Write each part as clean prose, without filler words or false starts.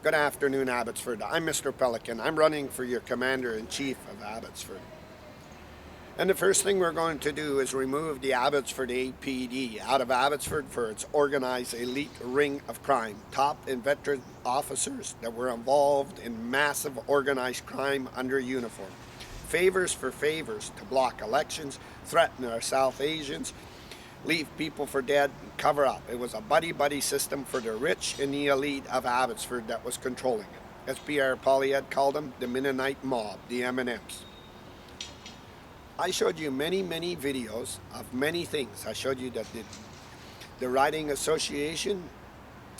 Good afternoon, Abbotsford. I'm Mr. Pelican. I'm running for your Commander-in-Chief of Abbotsford. And the first thing we're going to do is remove the Abbotsford APD out of Abbotsford for its organized elite ring of crime. Top and veteran officers that were involved in massive organized crime under uniform. Favors for favors to block elections, threaten our South Asians, leave people for dead, and cover up. It was a buddy-buddy system for the rich and the elite of Abbotsford that was controlling it. As Pierre Poilievre called them, the Mennonite mob, the M&Ms. I showed you many videos of many things. I showed you that the Riding Association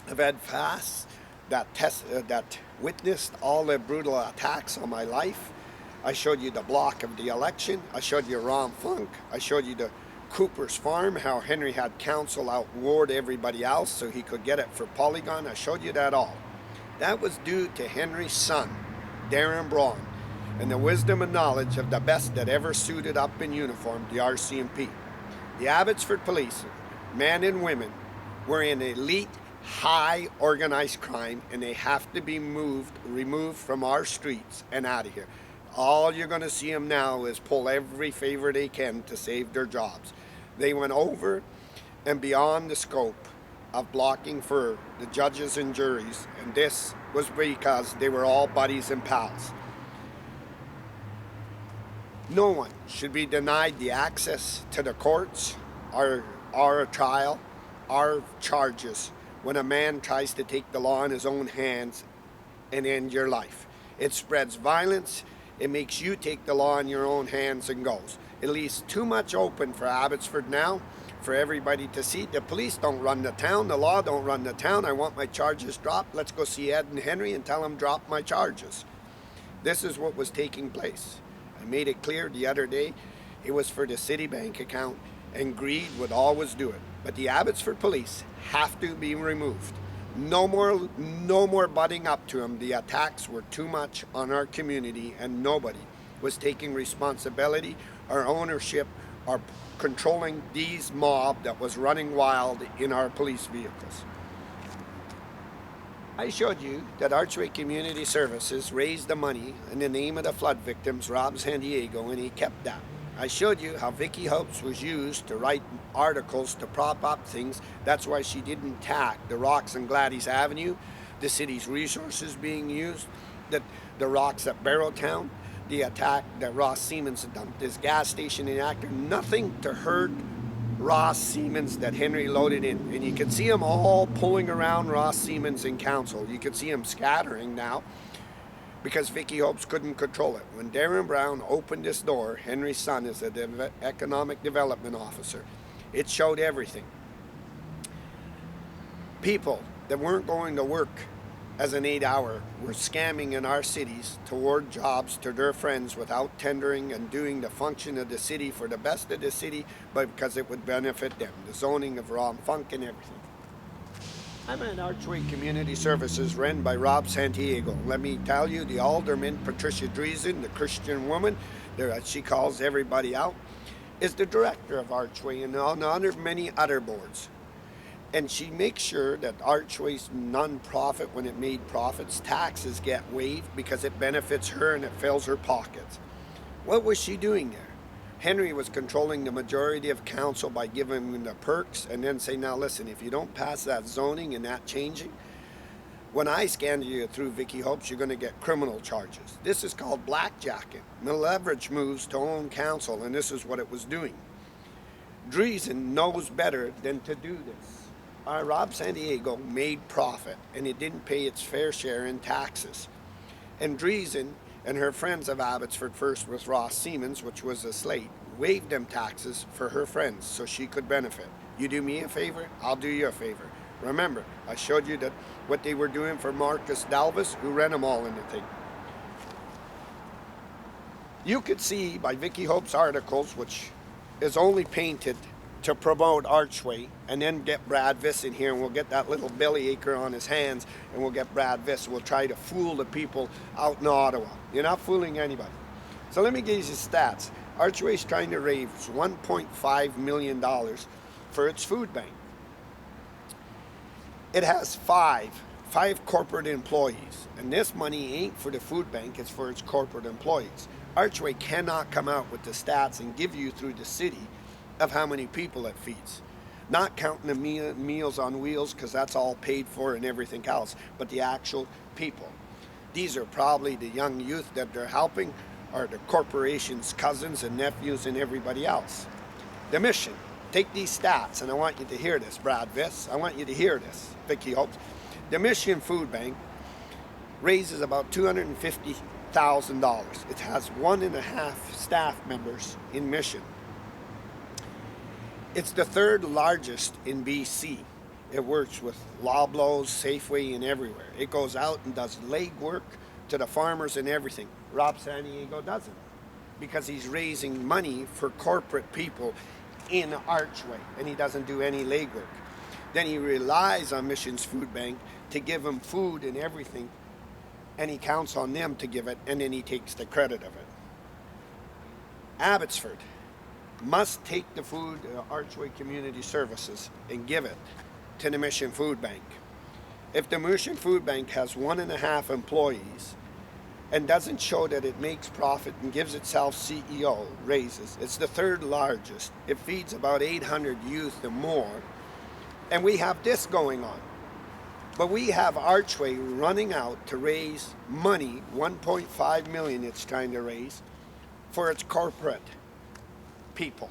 have had fasts that witnessed all the brutal attacks on my life. I showed you the block of the election. I showed you Ron Funk. I showed you the Cooper's Farm, how Henry had counsel outward everybody else so he could get it for Polygon. I showed you that all. That was due to Henry's son, Darren Braun, and the wisdom and knowledge of the best that ever suited up in uniform, the RCMP. The Abbotsford police, men and women, were in elite, high organized crime, and they have to be removed from our streets and out of here. All you're going to see them now is pull every favor they can to save their jobs. They went over and beyond the scope of blocking for the judges and juries, and this was because they were all buddies and pals. No one should be denied the access to the courts, our trial, our charges, when a man tries to take the law in his own hands and end your life. It spreads violence. It makes you take the law in your own hands and goes. It leaves too much open for Abbotsford now for everybody to see. The police don't run the town. The law don't run the town. I want my charges dropped. Let's go see Ed and Henry and tell them drop my charges. This is what was taking place. I made it clear the other day it was for the Citibank account, and greed would always do it. But the Abbotsford police have to be removed. No more butting up to them. The attacks were too much on our community, and nobody was taking responsibility or ownership or controlling these mob that was running wild in our police vehicles. I showed you that Archway Community Services raised the money in the name of the flood victims, Rob San Diego, and he kept that. I showed you how Vicky Hopes was used to write articles to prop up things. That's why she didn't attack the rocks on Gladys Avenue, the city's resources being used, the rocks at Barrowtown, the attack that Ross Siemens dumped his gas station in Actor. Nothing to hurt Ross Siemens that Henry loaded in. And you can see them all pulling around Ross Siemens in council. You can see them scattering now, because Vicky Hopes couldn't control it. When Darren Brown opened this door, Henry's son is an economic development officer. It showed everything. People that weren't going to work as an 8-hour were scamming in our cities toward jobs to their friends without tendering and doing the function of the city for the best of the city, but because it would benefit them. The zoning of Ron Funk and everything. I'm at Archway Community Services run by Rob Santiago. Let me tell you, the alderman, Patricia Dreesen, the Christian woman, she calls everybody out, is the director of Archway and on many other boards. And she makes sure that Archway's non-profit, when it made profits, taxes get waived because it benefits her and it fills her pockets. What was she doing there? Henry was controlling the majority of council by giving them the perks and then say, now listen, if you don't pass that zoning and that changing, when I scan you through Vicky Hopes, you're going to get criminal charges. This is called blackjacking. Leverage moves to own council, and this is what it was doing. Dreesen knows better than to do this. Rob San Diego made profit, and it didn't pay its fair share in taxes. And Dreesen and her friends of Abbotsford, first with Ross Siemens, which was a slate, waived them taxes for her friends so she could benefit. You do me a favor, I'll do you a favor. Remember, I showed you that what they were doing for Marcus Dalvis, who ran them all in the thing. You could see by Vicky Hope's articles, which is only painted to promote Archway, and then get Brad Viss in here, and we'll get that little bellyacre on his hands, and we'll get Brad Viss. We'll try to fool the people out in Ottawa. You're not fooling anybody. So let me give you the stats. Archway's trying to raise $1.5 million for its food bank. It has 5 5 corporate employees. And this money ain't for the food bank, it's for its corporate employees. Archway cannot come out with the stats and give you through the city of how many people it feeds. Not counting the Meals on Wheels, because that's all paid for and everything else, but the actual people. These are probably the young youth that they're helping, or the corporation's cousins and nephews and everybody else. The mission. Take these stats, and I want you to hear this, Brad Viss. I want you to hear this, Vicky Hopes. The Mission Food Bank raises about $250,000. It has 1.5 staff members in Mission. It's the 3rd largest in BC. It works with Loblaws, Safeway, and everywhere. It goes out and does legwork to the farmers and everything. Rob San Diego doesn't, because he's raising money for corporate people in Archway, and he doesn't do any legwork. Then he relies on Mission's Food Bank to give him food and everything, and he counts on them to give it, and then he takes the credit of it. Abbotsford must take the food, Archway Community Services, and give it to the Mission Food Bank. If the Mission Food Bank has 1.5 employees and doesn't show that it makes profit and gives itself CEO raises, it's the 3rd largest. It feeds about 800 youth and more, and we have this going on. But we have Archway running out to raise money, 1.5 million it's trying to raise, for its corporate people.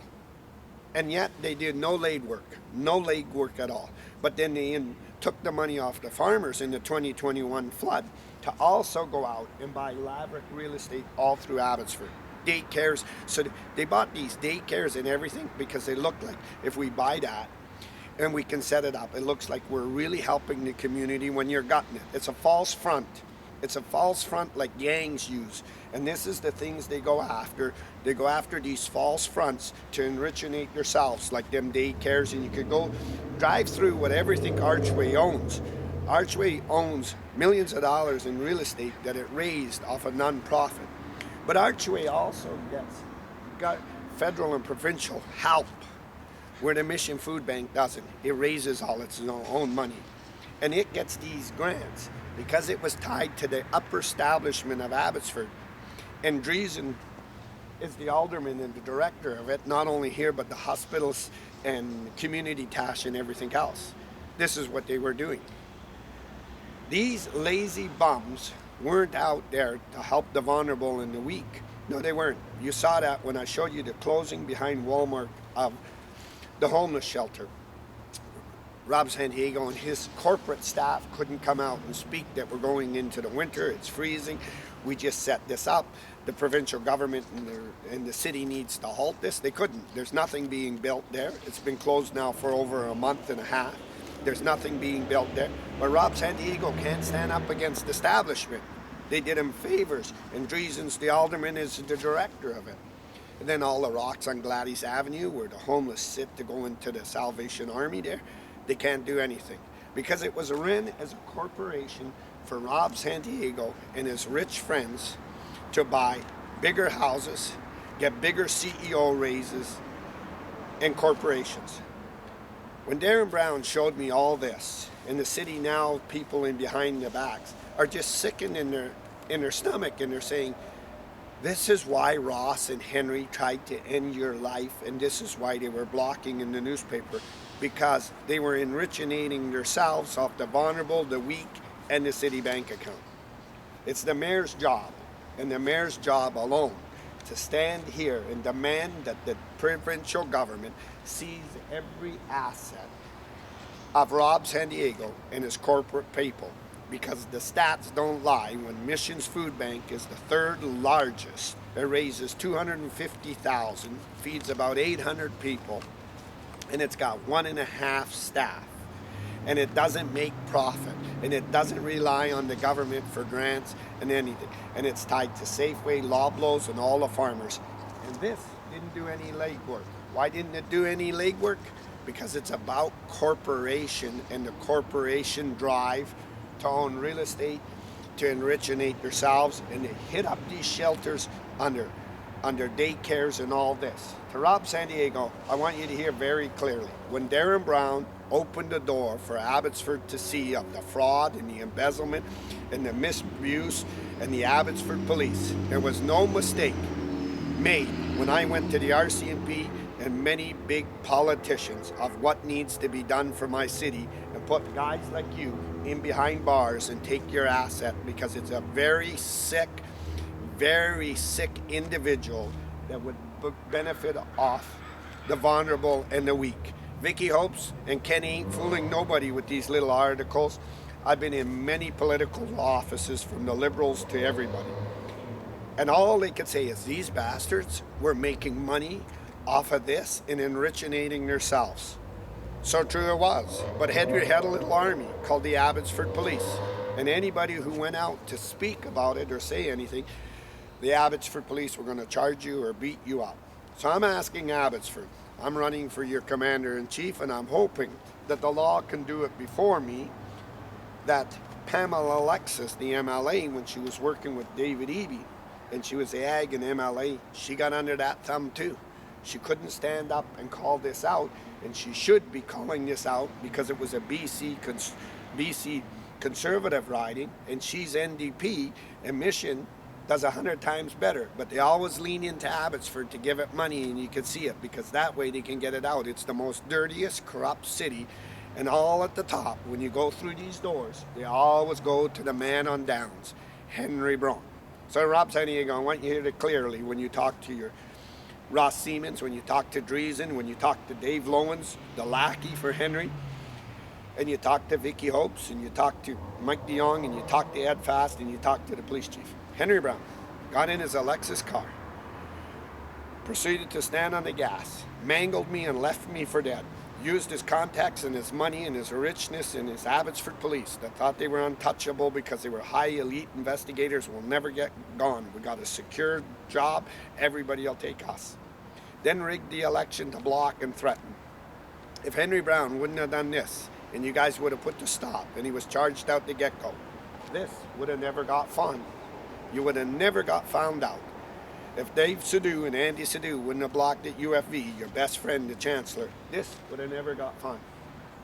And yet they did no legwork at all. But then they took the money off the farmers in the 2021 flood to also go out and buy lavish real estate all through Abbotsford. Daycares, so they bought these daycares and everything because they look like, if we buy that and we can set it up, it looks like we're really helping the community when you're gutting it. It's a false front. It's a false front like gangs use. And this is the things they go after. They go after these false fronts to enrichinate themselves, like them daycares, and you could go drive through what everything Archway owns. Archway owns millions of dollars in real estate that it raised off a non-profit. But Archway also got federal and provincial help, where the Mission Food Bank doesn't. It raises all its own money. And it gets these grants because it was tied to the upper establishment of Abbotsford. And Driesen is the alderman and the director of it, not only here, but the hospitals and community tash and everything else. This is what they were doing. These lazy bums weren't out there to help the vulnerable and the weak. No, they weren't. You saw that when I showed you the closing behind Walmart of the homeless shelter. Rob San Diego and his corporate staff couldn't come out and speak that we're going into the winter, it's freezing, we just set this up. The provincial government and the city needs to halt this. They couldn't. There's nothing being built there. It's been closed now for over a month and a half. There's nothing being built there. But Rob San Diego can't stand up against the establishment. They did him favors, and Driesen's the alderman is the director of it. And then all the rocks on Gladys Avenue where the homeless sit to go into the Salvation Army there, they can't do anything. Because it was run as a corporation for Rob San Diego and his rich friends to buy bigger houses, get bigger CEO raises, and corporations. When Darren Brown showed me all this, in the city now, people in behind the backs are just sickened in their stomach, and they're saying, this is why Ross and Henry tried to end your life, and this is why they were blocking in the newspaper, because they were enriching themselves off the vulnerable, the weak, and the city bank account. It's the mayor's job, and the mayor's job alone, to stand here and demand that the provincial government seize every asset of Rob San Diego and his corporate people, because the stats don't lie. When Mission's Food Bank is the 3rd largest, it raises $250,000, feeds about 800 people, and it's got 1.5 staff, and it doesn't make profit, and it doesn't rely on the government for grants and anything, and it's tied to Safeway, Loblaws, and all the farmers. And this didn't do any legwork. Why didn't it do any legwork? Because it's about corporation and the corporation drive to own real estate, to enrichinate themselves, and to hit up these shelters under under daycares and all this. To Rob Santiago, I want you to hear very clearly. When Darren Brown opened the door for Abbotsford to see of the fraud and the embezzlement and the misuse and the Abbotsford police, there was no mistake made when I went to the RCMP and many big politicians of what needs to be done for my city and put guys like you in behind bars and take your asset, because it's a very sick individual that would benefit off the vulnerable and the weak. Vicky Hopes and Kenny ain't fooling nobody with these little articles. I've been in many political offices, from the Liberals to everybody. And all they could say is these bastards were making money off of this and enriching themselves. So true it was. But Henry had a little army called the Abbotsford Police. And anybody who went out to speak about it or say anything, the Abbotsford Police were going to charge you or beat you up. So I'm asking Abbotsford, I'm running for your Commander-in-Chief, and I'm hoping that the law can do it before me, that Pamela Alexis, the MLA, when she was working with David Eby, and she was the ag and MLA, she got under that thumb too. She couldn't stand up and call this out, and she should be calling this out because it was a BC Conservative riding, and she's NDP, and Mission does 100 times better. But they always lean into Abbotsford to give it money, and you can see it, because that way they can get it out. It's the most dirtiest, corrupt city, and all at the top, when you go through these doors, they always go to the man on downs, Henry Brown. So Rob Santiago, I want you to hear it clearly when you talk to your Ross Siemens, when you talk to Dreesen, when you talk to Dave Lowens, the lackey for Henry, and you talk to Vicky Hopes, and you talk to Mike DeYoung, and you talk to Ed Fast, and you talk to the police chief. Henry Brown got in his Lexus car, proceeded to stand on the gas, mangled me and left me for dead. Used his contacts and his money and his richness and his Abbotsford police that thought they were untouchable because they were high elite investigators, will never get gone. We got a secure job, everybody will take us. Then rigged the election to block and threaten. If Henry Brown wouldn't have done this, and you guys would have put the stop, and he was charged out the get-go, this would have never got funded. You would have never got found out. If Dave Sidhu and Andy Sidhu wouldn't have blocked at UFV, your best friend, the Chancellor, this would have never got funded.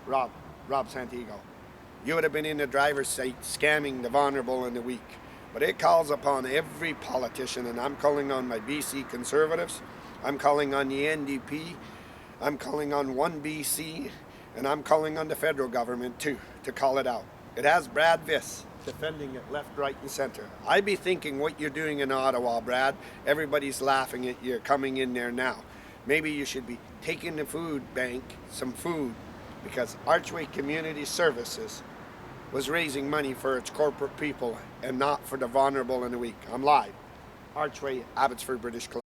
Rob Santiago, you would have been in the driver's seat scamming the vulnerable and the weak. But it calls upon every politician, and I'm calling on my BC Conservatives, I'm calling on the NDP, I'm calling on One BC, and I'm calling on the federal government too, to call it out. It has Brad Viss defending it left, right, and center. I be thinking what you're doing in Ottawa, Brad. Everybody's laughing at you coming in there now. Maybe you should be taking the food bank some food, because Archway Community Services was raising money for its corporate people and not for the vulnerable and the weak. I'm live. Archway, Abbotsford, British Columbia.